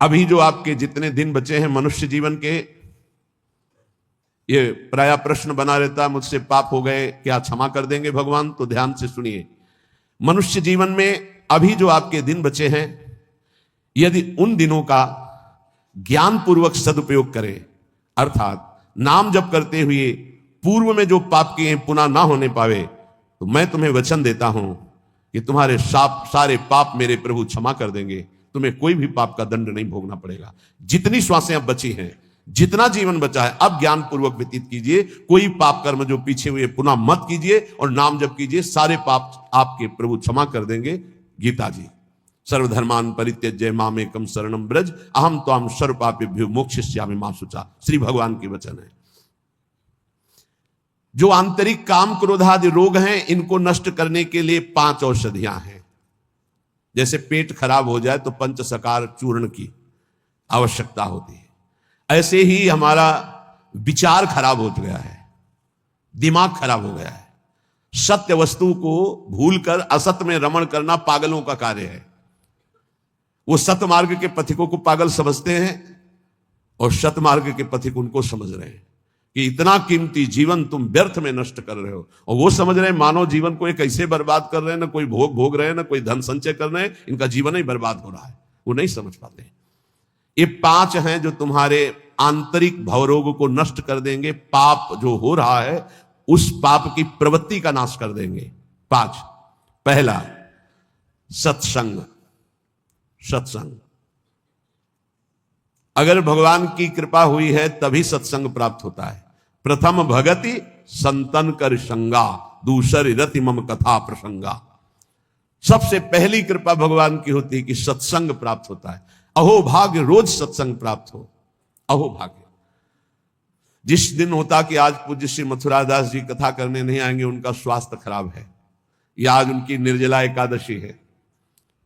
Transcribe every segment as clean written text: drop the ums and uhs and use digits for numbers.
अभी जो आपके जितने दिन बचे हैं मनुष्य जीवन के, ये प्राय प्रश्न बना रहता है, मुझसे पाप हो गए, क्या क्षमा कर देंगे भगवान? तो ध्यान से सुनिए, मनुष्य जीवन में अभी जो आपके दिन बचे हैं, यदि उन दिनों का ज्ञान पूर्वक सदुपयोग करें, अर्थात नाम जप करते हुए पूर्व में जो पाप किए पुनः ना होने पावे, तो मैं तुम्हें वचन देता हूं कि तुम्हारे सारे पाप मेरे प्रभु क्षमा कर देंगे। तुम्हें कोई भी पाप का दंड नहीं भोगना पड़ेगा। जितनी श्वासें अब बची हैं, जितना जीवन बचा है, अब ज्ञान पूर्वक व्यतीत कीजिए। कोई पाप कर्म जो पीछे हुए पुनः मत कीजिए और नाम जप कीजिए, सारे पाप आपके प्रभु क्षमा कर देंगे। गीता जी, सर्वधर्मान परित्यज्य माम एकम शरणम ब्रज अहम त्वाम सर्व पापेभ्यो मोक्षयिष्यामि मा शुचा। श्री भगवान के वचन है। जो आंतरिक काम क्रोधादि रोग हैं, इनको नष्ट करने के लिए 5 औषधियां हैं। जैसे पेट खराब हो जाए तो पंचसकार चूर्ण की आवश्यकता होती है, ऐसे ही हमारा विचार खराब हो गया है, दिमाग खराब हो गया है। सत्य वस्तु को भूलकर असत में रमण करना पागलों का कार्य है। वो सत्य मार्ग के पथिकों को पागल समझते हैं और सत्य मार्ग के पथिक उनको समझ रहे हैं कि इतना कीमती जीवन तुम व्यर्थ में नष्ट कर रहे हो। और वो समझ रहे हैं मानव जीवन को एक ऐसे बर्बाद कर रहे हैं, ना कोई भोग भोग रहे हैं, ना कोई धन संचय कर रहे हैं, इनका जीवन ही बर्बाद हो रहा है। वो नहीं समझ पाते। ये 5 हैं जो तुम्हारे आंतरिक भवरोग को नष्ट कर देंगे। पाप जो हो रहा है, उस पाप की प्रवृत्ति का नाश कर देंगे। 5, पहला सत्संग। सत्संग, अगर भगवान की कृपा हुई है तभी सत्संग प्राप्त होता है। प्रथम भगति संतन कर संगा, दूसरी रति मम कथा प्रसंगा। सबसे पहली कृपा भगवान की होती है कि सत्संग प्राप्त होता है। अहो भाग्य रोज सत्संग प्राप्त हो। अहो भाग्य। जिस दिन होता कि आज पूज्य श्री मथुरादास जी कथा करने नहीं आएंगे, उनका स्वास्थ्य खराब है, या आज उनकी निर्जला एकादशी है,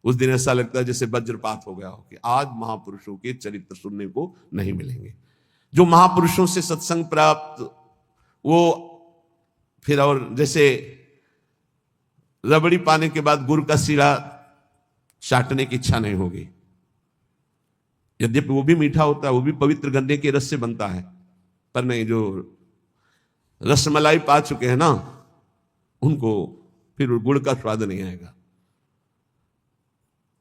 उस दिन ऐसा लगता है जैसे वज्रपात हो गया हो कि आज महापुरुषों के चरित्र सुनने को नहीं मिलेंगे। जो महापुरुषों से सत्संग प्राप्त, वो फिर और जैसे रबड़ी पाने के बाद गुड़ का सीरा चाटने की इच्छा नहीं होगी। यद्यपि वो भी मीठा होता है, वो भी पवित्र गन्ने के रस से बनता है, पर नहीं, जो रसमलाई पा चुके हैं ना, उनको फिर गुड़ का स्वाद नहीं आएगा।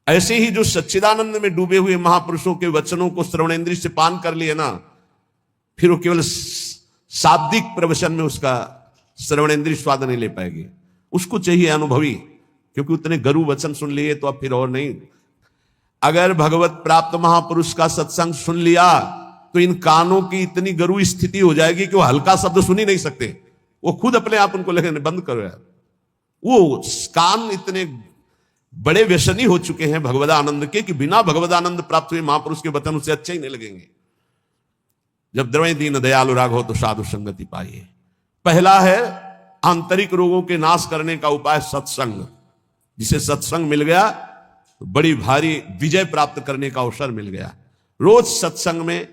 ऐसे ही जो सच्चिदानंद में डूबे हुए महापुरुषों के वचनों को श्रवणेंद्रिय से पान कर लिए ना, फिर वो केवल शाब्दिक प्रवचन में उसका श्रवणेंद्रिय स्वाद नहीं ले पाएगी। उसको चाहिए अनुभवी, क्योंकि उतने गरु वचन सुन लिए तो अब फिर और नहीं। अगर भगवत प्राप्त महापुरुष का सत्संग सुन लिया तो इन कानों की इतनी गरु स्थिति हो जाएगी कि वो हल्का शब्द सुन ही नहीं सकते। वो खुद अपने आप उनको लगेंगे बंद करो यार। वो कान इतने बड़े व्यसनी हो चुके हैं भगवदानंद के कि बिना भगवदानंद प्राप्त हुए महापुरुष के वचन उसे अच्छे ही नहीं लगेंगे। जब द्रवय दीन दयालु राग हो तो साधु संगति पाइए। पहला है आंतरिक रोगों के नाश करने का उपाय सत्संग। जिसे सत्संग मिल गया तो बड़ी भारी विजय प्राप्त करने का अवसर मिल गया। रोज सत्संग में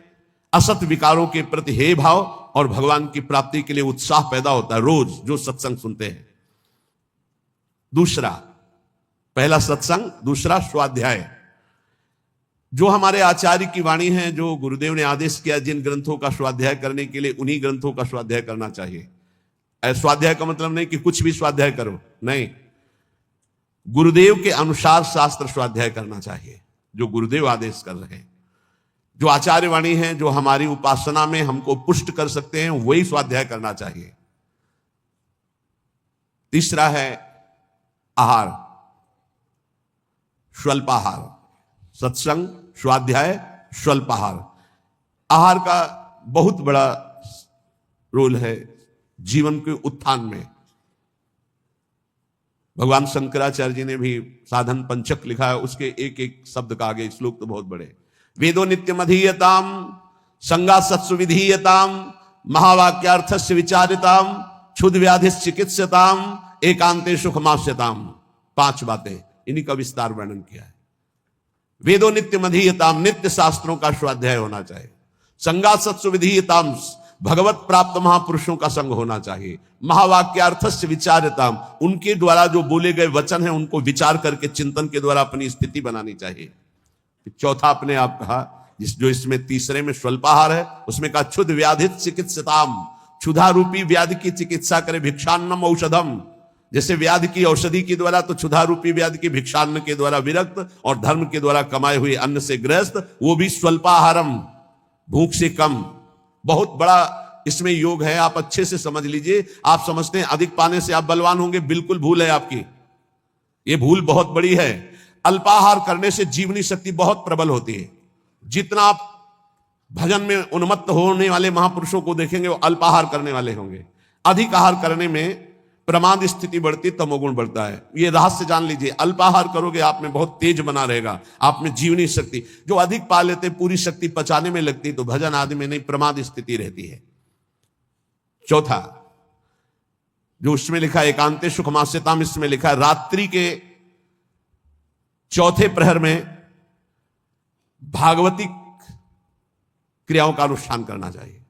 असत विकारों के प्रति हे भाव और भगवान की प्राप्ति के लिए उत्साह पैदा होता है, रोज जो सत्संग सुनते हैं। दूसरा, पहला सत्संग, दूसरा स्वाध्याय। जो हमारे आचार्य की वाणी है, जो गुरुदेव ने आदेश किया जिन ग्रंथों का स्वाध्याय करने के लिए, उन्हीं ग्रंथों का स्वाध्याय करना चाहिए। स्वाध्याय का मतलब नहीं कि कुछ भी स्वाध्याय करो, नहीं, गुरुदेव के अनुसार शास्त्र स्वाध्याय करना चाहिए, जो गुरुदेव आदेश कर रहे हैं। जो आचार्य वाणी है, जो हमारी उपासना में हमको पुष्ट कर सकते हैं, वही स्वाध्याय करना चाहिए। तीसरा है आहार, स्वल्पाहार। सत्संग, स्वाध्याय, स्वल्पाहार। आहार का बहुत बड़ा रोल है जीवन के उत्थान में। भगवान शंकराचार्य जी ने भी साधन पंचक लिखा है, उसके एक एक शब्द का आगे श्लोक तो बहुत बड़े। वेदो नित्यम अधीयताम, संगा सत्सु विधीयताम, महावाक्यार्थस्य विचारिताम, क्षुध व्याधि चिकित्सताम, एकांते सुखमास्यताम। 5 बातें, इन्हीं का विस्तार वर्णन किया है। वेदो नित्यम अधीयताम, नित्य शास्त्रों का स्वाध्याय होना चाहिए। संगा सत्सु विधीयताम, भगवत प्राप्त महापुरुषों का संग होना चाहिए। महावाक्यार्थस्य विचारिताम, उनके द्वारा जो बोले गए वचन हैं उनको विचार करके चिंतन के द्वारा अपनी स्थिति बनानी चाहिए। चौथा अपने आप कहा, जो इसमें तीसरे में स्वल्पाहार है, उसमें कहा क्षुध व्याधित चिकित्सताम, क्षुधा रूपी व्याधि की चिकित्सा करे, भिक्षान्नम औषधम। जैसे व्याधि की औषधि के द्वारा, तो क्षुधा रूपी व्याधि की भिक्षान्न के द्वारा विरक्त और धर्म के द्वारा कमाए हुए अन्न से ग्रस्त, वो भी स्वल्पाहारम, भूख से कम। बहुत बड़ा इसमें योग है, आप अच्छे से समझ लीजिए। आप समझते हैं अधिक पाने से आप बलवान होंगे, बिल्कुल भूल है आपकी, ये भूल बहुत बड़ी है। अल्पाहार करने से जीवनी शक्ति बहुत प्रबल होती है। जितना आप भजन में उन्मत्त होने वाले महापुरुषों को देखेंगे, वो अल्पाहार करने वाले होंगे। अधिक आहार करने में प्रमाद स्थिति बढ़ती, तमोगुण बढ़ता है। ये रहस्य जान लीजिए। अल्पाहार करोगे आप में बहुत तेज बना रहेगा, आप में जीवनी शक्ति। जो अधिक पा लेते पूरी शक्ति पचाने में लगती, तो भजन आदि में नहीं, प्रमाद स्थिति रहती है। चौथा जो उसमें लिखा है, एकांते सुखमास्यताम, इसमें लिखा है रात्रि के चौथे प्रहर में भागवती क्रियाओं का अनुष्ठान करना चाहिए।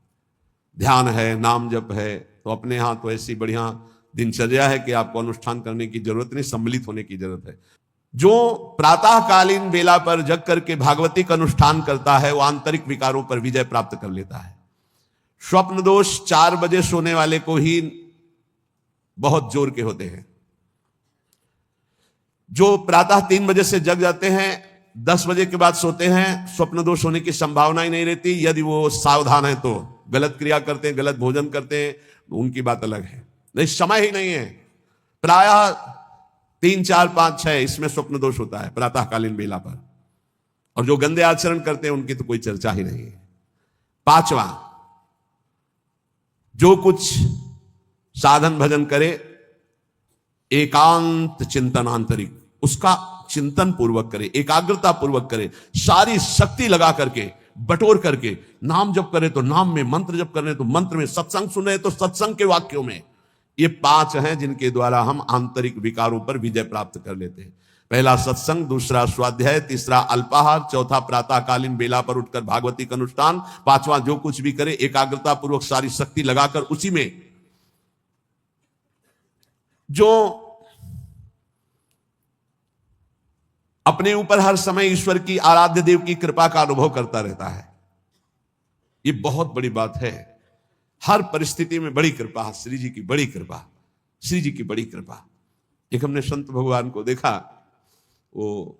ध्यान है, नाम जप है, तो अपने यहां तो ऐसी बढ़िया दिनचर्या है कि आपको अनुष्ठान करने की जरूरत नहीं, सम्मिलित होने की जरूरत है। जो प्रातःकालीन बेला पर जग करके भागवती का अनुष्ठान करता है, वो आंतरिक विकारों पर विजय प्राप्त कर लेता है। स्वप्न दोष 4 बजे सोने वाले को ही बहुत जोर के होते हैं। जो प्रातः 3 बजे से जग जाते हैं, 10 बजे के बाद सोते हैं, स्वप्न दोष होने की संभावना ही नहीं रहती। यदि वो सावधान है तो गलत क्रिया करते हैं, गलत भोजन करते हैं, तो उनकी बात अलग है। नहीं, समय ही नहीं है। प्रायः 3, 4, 5, 6 इसमें स्वप्न दोष होता है प्रातःकालीन बेला पर। और जो गंदे आचरण करते हैं उनकी तो कोई चर्चा ही नहीं है। 5वां, जो कुछ साधन भजन करे, एकांत चिंतन आंतरिक, उसका चिंतन पूर्वक करे, एकाग्रता पूर्वक करे, सारी शक्ति लगा करके, बटोर करके। नाम जप करे तो नाम में, मंत्र जप करने तो मंत्र में, सत्संग सुने तो सत्संग के वाक्यों में। ये 5 हैं जिनके द्वारा हम आंतरिक विकारों पर विजय प्राप्त कर लेते हैं। पहला सत्संग, दूसरा स्वाध्याय, तीसरा अल्पाहार, चौथा प्रातःकालीन बेला पर उठकर भागवती का अनुष्ठान, 5वां जो कुछ भी करे एकाग्रता पूर्वक सारी शक्ति लगाकर उसी में। जो अपने ऊपर हर समय ईश्वर की, आराध्य देव की कृपा का अनुभव करता रहता है, ये बहुत बड़ी बात है। हर परिस्थिति में बड़ी कृपा, श्री जी की बड़ी कृपा, श्री जी की बड़ी कृपा। एक हमने संत भगवान को देखा, वो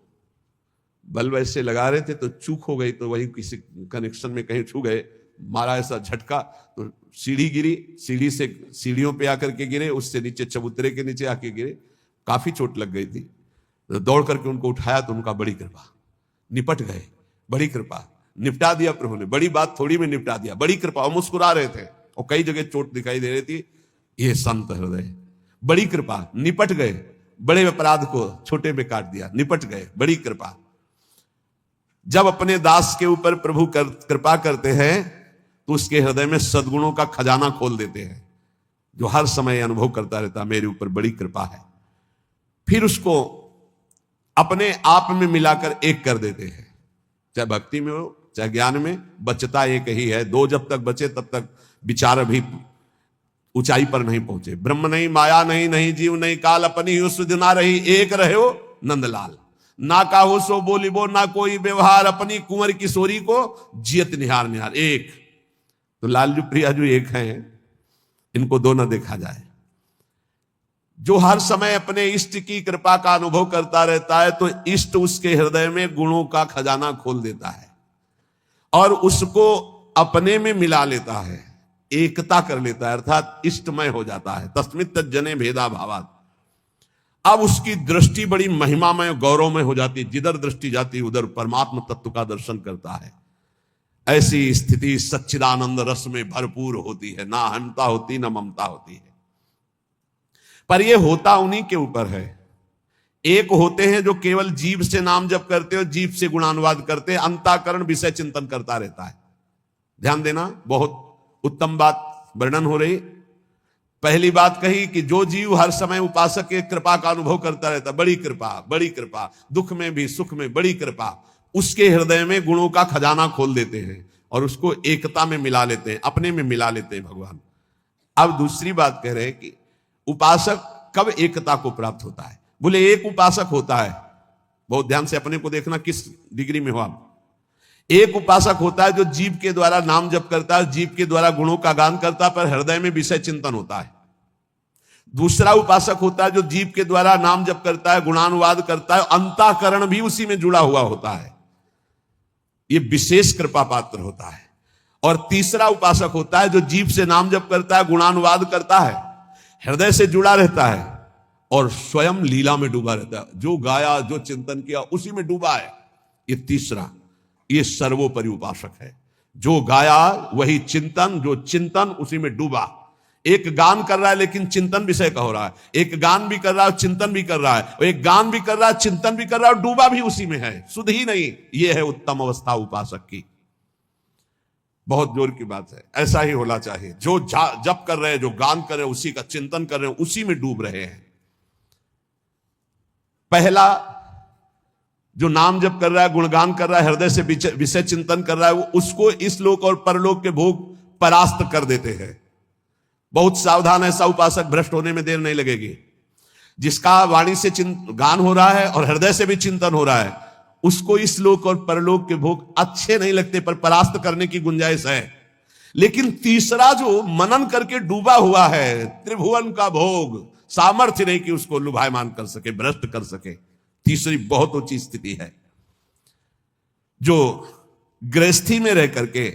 बल्ब ऐसे लगा रहे थे तो चूक हो गई, तो वही किसी कनेक्शन में कहीं छू गए, मारा ऐसा झटका, तो सीढ़ी गिरी, सीढ़ी से सीढ़ियों पे आकर के गिरे, उससे नीचे चबूतरे के नीचे आके गिरे, काफी चोट लग गई थी। तो दौड़ करके उनको उठाया, तो उनका बड़ी कृपा, निपट गए, बड़ी कृपा, निपटा दिया प्रभु ने, बड़ी बात थोड़ी में निपटा दिया, बड़ी कृपा। और मुस्कुरा रहे थे और कई जगह चोट दिखाई दे रही थी। ये संत हृदय, बड़ी कृपा, निपट गए, बड़े अपराध को छोटे में काट दिया, निपट गए, बड़ी कृपा। जब अपने दास के ऊपर प्रभु कृपा करते हैं, तो उसके हृदय में सद्गुणों का खजाना खोल देते हैं, जो हर समय अनुभव करता रहता, मेरे ऊपर बड़ी कृपा है। फिर उसको अपने आप में मिलाकर एक कर देते हैं, चाहे भक्ति में हो चाहे ज्ञान में, बचता एक ही है। 2 जब तक बचे तब तक विचार अभी ऊंचाई पर नहीं पहुंचे। ब्रह्म नहीं, माया नहीं, नहीं जीव नहीं काल, अपनी ही सुध ना रही, एक रहे हो नंदलाल। ना काहो सो बोलिबो, ना कोई व्यवहार, अपनी कुंवर किशोरी को जियत निहार निहार। एक तो लालजू प्रियाजू एक हैं, इनको दो न देखा जाए। जो हर समय अपने इष्ट की कृपा का अनुभव करता रहता है, तो इष्ट उसके हृदय में गुणों का खजाना खोल देता है और उसको अपने में मिला लेता है, एकता कर लेता है, अर्थात इष्टमय हो जाता है। तस्मित् तज्जने भेदा भावात्। अब उसकी दृष्टि बड़ी महिमामय, गौरवमय हो जाती है। जिधर दृष्टि जाती उधर परमात्मा तत्व का दर्शन करता है। ऐसी स्थिति सच्चिदानंद रस में भरपूर होती है, ना अहंता होती ना ममता होती है। पर यह होता उन्हीं के ऊपर है। एक होते हैं जो केवल जीव से नाम जप करते हो, जीव से गुणानुवाद करते हैं, अंतःकरण विषय चिंतन करता रहता है। ध्यान देना, बहुत उत्तम बात वर्णन हो रही। पहली बात कही कि जो जीव हर समय उपासक के कृपा का अनुभव करता रहता, बड़ी कृपा, बड़ी कृपा, दुख में भी सुख में बड़ी कृपा, उसके हृदय में गुणों का खजाना खोल देते हैं और उसको एकता में मिला लेते हैं, अपने में मिला लेते हैं भगवान। अब दूसरी बात कह रहे हैं कि उपासक कब एकता को प्राप्त होता है। बोले एक उपासक होता है बहुत ध्यान से अपने को देखना किस डिग्री में हो आप। एक उपासक होता है जो जीभ के द्वारा नाम जप करता है, जीभ के द्वारा गुणों का गान करता है, पर हृदय में विषय चिंतन होता है। दूसरा उपासक होता है जो जीभ के द्वारा नाम जप करता है, गुणानुवाद करता है, अंतःकरण भी उसी में जुड़ा हुआ होता है, ये विशेष कृपा पात्र होता है। और तीसरा उपासक होता है जो जीभ से नाम जप करता है, गुणानुवाद करता है, हृदय से जुड़ा रहता है और स्वयं लीला में डूबा रहता है, जो गाया जो चिंतन किया उसी में डूबा है। ये तीसरा, ये सर्वोपरि उपासक है, जो गाया वही चिंतन, जो चिंतन उसी में डूबा। एक गान कर रहा है लेकिन चिंतन विषय का हो रहा है, एक गान भी कर रहा है चिंतन भी कर रहा है, और एक गान भी कर रहा है चिंतन भी कर रहा है और डूबा भी उसी में है, सुध ही नहीं। यह है उत्तम अवस्था उपासक की। बहुत जोर की बात है, ऐसा ही होना चाहिए। जो जप कर रहे हैं, जो गान कर रहे हैं, उसी का चिंतन कर रहे हैं, उसी में डूब रहे हैं। पहला जो नाम जप कर रहा है, गुणगान कर रहा है, हृदय से विषय चिंतन कर रहा है, वो उसको इस लोक और परलोक के भोग परास्त कर देते हैं। बहुत सावधान, ऐसा उपासक भ्रष्ट होने में देर नहीं लगेगी। जिसका वाणी से गान हो रहा है और हृदय से भी चिंतन हो रहा है, उसको इस लोक और परलोक के भोग अच्छे नहीं लगते, पर परास्त करने की गुंजाइश है। लेकिन तीसरा जो मनन करके डूबा हुआ है, त्रिभुवन का भोग, सामर्थ्य नहीं कि उसको लुभायमान कर सके, भ्रष्ट कर सके। तीसरी बहुत ऊंची स्थिति है, जो गृहस्थी में रह करके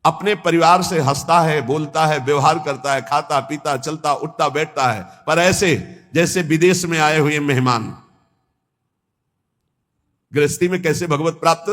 अपने परिवार से हंसता है, बोलता है, व्यवहार करता है, खाता पीता चलता उठता बैठता है, पर ऐसे जैसे विदेश में आए हुए मेहमान। गृहस्थी में कैसे भगवत प्राप्त?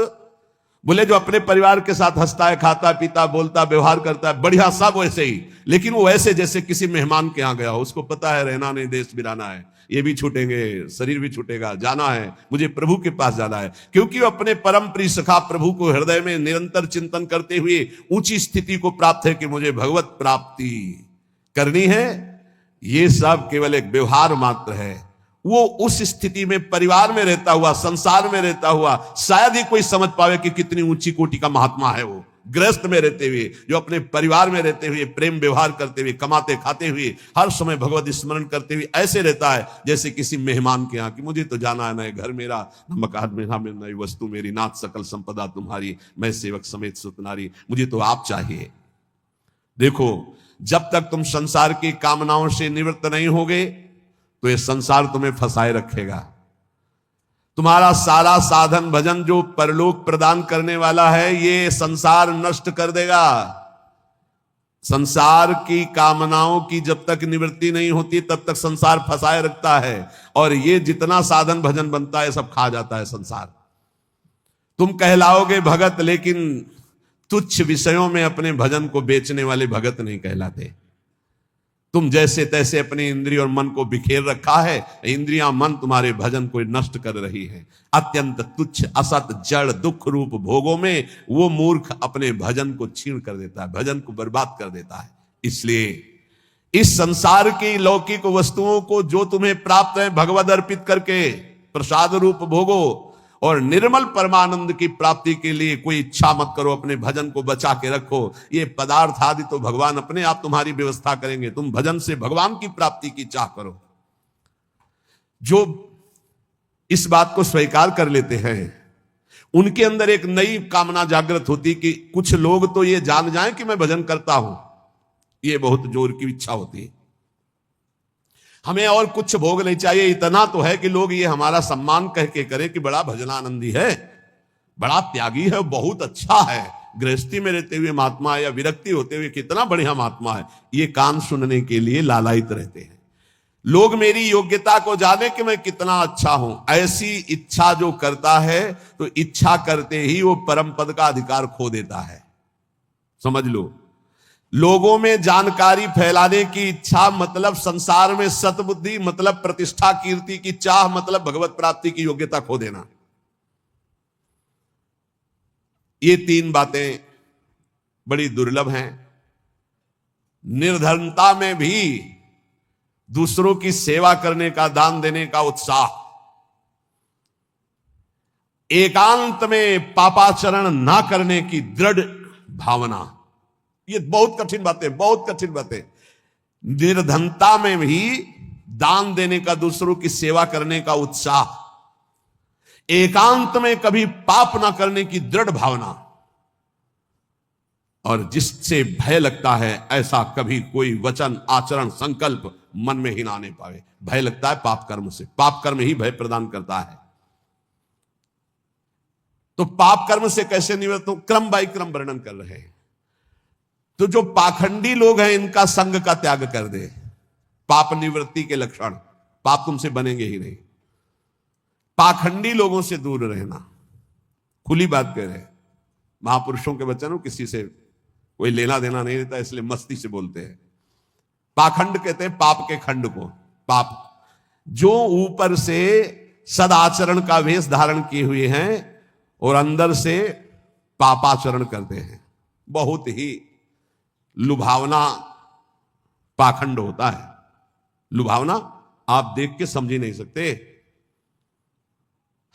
बोले जो अपने परिवार के साथ हंसता है, खाता पीता बोलता व्यवहार करता है, बढ़िया सब वैसे ही, लेकिन वो ऐसे जैसे किसी मेहमान के यहां गया हो। उसको पता है रहना नहीं, देश बिराना है, ये भी छूटेंगे, शरीर भी छूटेगा, जाना है, मुझे प्रभु के पास जाना है। क्योंकि वो अपने परम प्रिय सखा प्रभु को हृदय में निरंतर चिंतन करते हुए ऊंची स्थिति को प्राप्त है कि मुझे भगवत प्राप्ति करनी है। ये सब केवल एक व्यवहार मात्र है। वो उस स्थिति में परिवार में रहता हुआ, संसार में रहता हुआ शायद ही कोई समझ पावे कि कितनी ऊंची कोटि का महात्मा है वो। गृहस्थ में रहते हुए, जो अपने परिवार में रहते हुए, प्रेम व्यवहार करते हुए, कमाते खाते हुए, हर समय भगवत स्मरण करते हुए ऐसे रहता है जैसे किसी मेहमान के यहाँ कि मुझे तो जाना है, न घर मेरा, न मकान मेरा, न वस्तु मेरी, नाथ सकल संपदा तुम्हारी, मैं सेवक समेत सुतनारी, मुझे तो आप चाहिए। देखो, जब तक तुम संसार की कामनाओं से निवृत्त नहीं होगे तो ये संसार तुम्हें फंसाए रखेगा। तुम्हारा सारा साधन भजन जो परलोक प्रदान करने वाला है, ये संसार नष्ट कर देगा। संसार की कामनाओं की जब तक निवृत्ति नहीं होती तब तक संसार फंसाए रखता है, और ये जितना साधन भजन बनता है सब खा जाता है संसार। तुम कहलाओगे भगत, लेकिन तुच्छ विषयों में अपने भजन को बेचने वाले भगत नहीं कहलाते। तुम जैसे तैसे अपनी इंद्रिय और मन को बिखेर रखा है, इंद्रियां मन तुम्हारे भजन को नष्ट कर रही है। अत्यंत तुच्छ असत जड़ दुख रूप भोगों में वो मूर्ख अपने भजन को छीन कर देता है, भजन को बर्बाद कर देता है। इसलिए इस संसार की लौकिक वस्तुओं को जो तुम्हें प्राप्त है भगवद अर्पित करके प्रसाद रूप भोगो, और निर्मल परमानंद की प्राप्ति के लिए कोई इच्छा मत करो, अपने भजन को बचा के रखो। ये पदार्थ आदि तो भगवान अपने आप तुम्हारी व्यवस्था करेंगे, तुम भजन से भगवान की प्राप्ति की चाह करो। जो इस बात को स्वीकार कर लेते हैं उनके अंदर एक नई कामना जागृत होती कि कुछ लोग तो ये जान जाएं कि मैं भजन करता हूं, ये बहुत जोर की इच्छा होती है। हमें और कुछ भोग नहीं चाहिए, इतना तो है कि लोग ये हमारा सम्मान कह के करें कि बड़ा भजनानंदी है, बड़ा त्यागी है, बहुत अच्छा है, गृहस्थी में रहते हुए महात्मा है या विरक्ति होते हुए कितना बढ़िया महात्मा है। ये कान सुनने के लिए लालायित रहते हैं। लोग मेरी योग्यता को जाने कि मैं कितना अच्छा हूं, ऐसी इच्छा जो करता है तो इच्छा करते ही वो परम पद का अधिकार खो देता है। समझ लो, लोगों में जानकारी फैलाने की इच्छा मतलब संसार में सतबुद्धि, मतलब प्रतिष्ठा कीर्ति की चाह, मतलब भगवत प्राप्ति की योग्यता खो देना। ये तीन बातें बड़ी दुर्लभ हैं। निर्धनता में भी दूसरों की सेवा करने का, दान देने का उत्साह, एकांत में पापाचरण ना करने की दृढ़ भावना, ये बहुत कठिन बातें, बहुत कठिन बातें। निर्धनता में भी दान देने का, दूसरों की सेवा करने का उत्साह, एकांत में कभी पाप ना करने की दृढ़ भावना, और जिससे भय लगता है ऐसा कभी कोई वचन, आचरण, संकल्प मन में ही ना आने पावे। भय लगता है पाप कर्म से, पाप कर्म ही भय प्रदान करता है। तो पाप कर्म से कैसे निवृत्त हो, क्रम बाई क्रम वर्णन कर रहे हैं। तो जो पाखंडी लोग हैं इनका संग का त्याग कर दे। पाप निवृत्ति के लक्षण, पाप तुमसे बनेंगे ही नहीं। पाखंडी लोगों से दूर रहना, खुली बात कह रहे हैं। महापुरुषों के वचन किसी से कोई लेना देना नहीं रहता, इसलिए मस्ती से बोलते हैं। पाखंड कहते हैं पाप के खंड को। पाप जो ऊपर से सदाचरण का वेश धारण किए हुए हैं और अंदर से पापाचरण करते हैं। बहुत ही लुभावना पाखंड होता है। लुभावना आप देख के समझ ही नहीं सकते।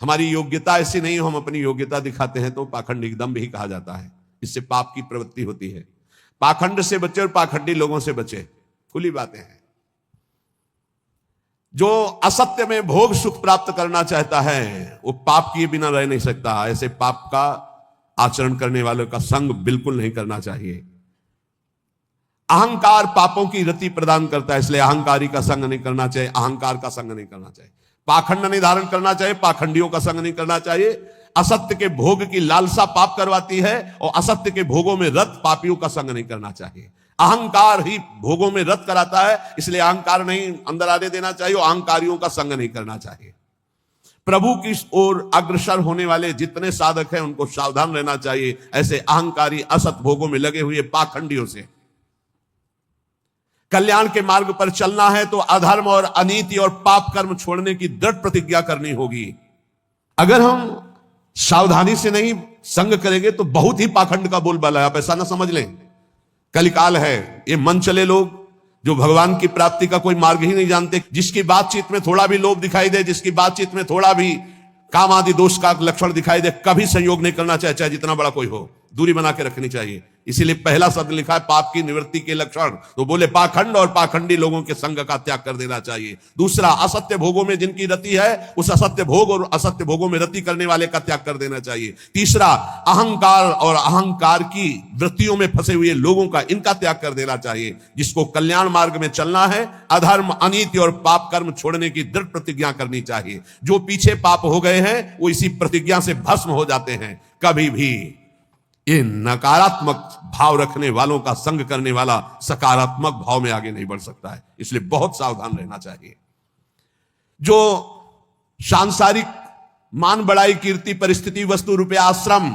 हमारी योग्यता ऐसी नहीं हो, हम अपनी योग्यता दिखाते हैं तो पाखंड एकदम भी कहा जाता है। इससे पाप की प्रवृत्ति होती है। पाखंड से बचे और पाखंडी लोगों से बचे, खुली बातें हैं। जो असत्य में भोग सुख प्राप्त करना चाहता है वो पाप किए बिना रह नहीं सकता। ऐसे पाप का आचरण करने वालों का संग बिल्कुल नहीं करना चाहिए। अहंकार पापों की रति प्रदान करता है, इसलिए अहंकारी का संग नहीं करना चाहिए, अहंकार का संग नहीं करना चाहिए। पाखंड नहीं धारण करना चाहिए, पाखंडियों का संग नहीं करना चाहिए। असत्य के भोग की लालसा पाप करवाती है और असत्य के भोगों में रत पापियों का संग नहीं करना चाहिए। अहंकार ही भोगों में रत कराता है, इसलिए अहंकार नहीं अंदर आने देना चाहिए और अहंकारियों का संग नहीं करना चाहिए। प्रभु की ओर अग्रसर होने वाले जितने साधक हैं उनको सावधान रहना चाहिए ऐसे अहंकारी असत भोगों में लगे हुए पाखंडियों से। कल्याण के मार्ग पर चलना है तो अधर्म और अनीति और पाप कर्म छोड़ने की दृढ़ प्रतिज्ञा करनी होगी। अगर हम सावधानी से नहीं संग करेंगे तो बहुत ही पाखंड का बोलबाला है। आप ऐसा ना समझ लें कलिकाल है। ये मन चले लोग जो भगवान की प्राप्ति का कोई मार्ग ही नहीं जानते, जिसकी बातचीत में थोड़ा भी लोभ दिखाई दे, जिसकी बातचीत में थोड़ा भी काम आदि दोष का लक्षण दिखाई दे, कभी संयोग नहीं करना चाहिए, चाहे जितना बड़ा कोई हो। दूरी बना के रखनी चाहिए। इसीलिए पहला शब्द लिखा है पाप की निवृत्ति के लक्षण, तो बोले पाखंड और पाखंडी लोगों के संग का त्याग कर देना चाहिए। दूसरा, असत्य भोगों में जिनकी रति है उस असत्य भोग और असत्य भोगों में रति करने वाले का त्याग कर देना चाहिए। तीसरा, अहंकार और अहंकार की वृत्तियों में फंसे हुए लोगों का, इनका त्याग कर देना चाहिए। जिसको कल्याण मार्ग में चलना है अधर्म अनीति और पाप कर्म छोड़ने की दृढ़ प्रतिज्ञा करनी चाहिए। जो पीछे पाप हो गए हैं वो इसी प्रतिज्ञा से भस्म हो जाते हैं। कभी भी ये नकारात्मक भाव रखने वालों का संग करने वाला सकारात्मक भाव में आगे नहीं बढ़ सकता है, इसलिए बहुत सावधान रहना चाहिए। जो सांसारिक मान बढ़ाई कीर्ति परिस्थिति वस्तु रुपया आश्रम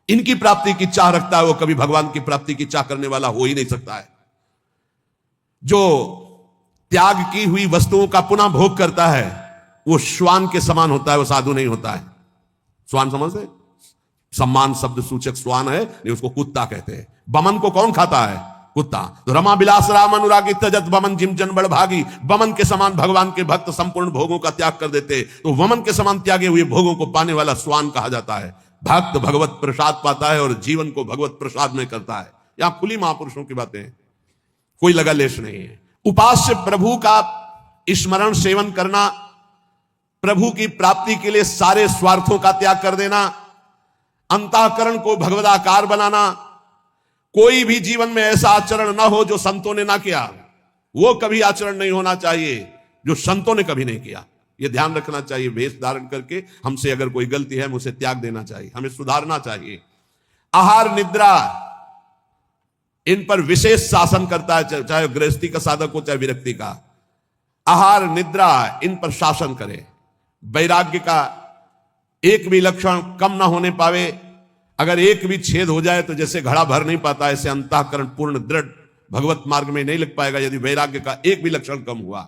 इनकी प्राप्ति की चाह रखता है वो कभी भगवान की प्राप्ति की चाह करने वाला हो ही नहीं सकता है। जो त्याग की हुई वस्तुओं का पुनः भोग करता है वो श्वान के समान होता है, वो साधु नहीं होता है। श्वान समझते, सम्मान शब्द सूचक श्वान है, नहीं उसको कुत्ता कहते हैं। बमन को कौन खाता है? कुत्ता। तो रमा बिलास राम अनुरागी तजत बमन जिम जन बड़ भागी। बमन के समान भगवान के भक्त संपूर्ण भोगों का त्याग कर देते, तो वमन के समान त्यागे हुए भोगों को पाने वाला श्वान कहा जाता है। भक्त भगवत प्रसाद पाता है और जीवन को भगवत प्रसाद में करता है। यहां खुली महापुरुषों की बातें, कोई लगा लेश नहीं है। उपास्य प्रभु का स्मरण सेवन करना, प्रभु की प्राप्ति के लिए सारे स्वार्थों का त्याग कर देना, अंतःकरण को भगवदाकार बनाना। कोई भी जीवन में ऐसा आचरण ना हो जो संतों ने ना किया, वो कभी आचरण नहीं होना चाहिए जो संतों ने कभी नहीं किया। ये ध्यान रखना चाहिए। वेश धारण करके हमसे अगर कोई गलती है उसे त्याग देना चाहिए, हमें सुधारना चाहिए। आहार निद्रा इन पर विशेष शासन करता है, चाहे गृहस्थी का साधक हो चाहे विरक्ति का। आहार निद्रा इन पर शासन करे। वैराग्य का एक भी लक्षण कम ना होने पावे। अगर एक भी छेद हो जाए तो जैसे घड़ा भर नहीं पाता, ऐसे अंतःकरण पूर्ण दृढ़ भगवत मार्ग में नहीं लग पाएगा यदि वैराग्य का एक भी लक्षण कम हुआ।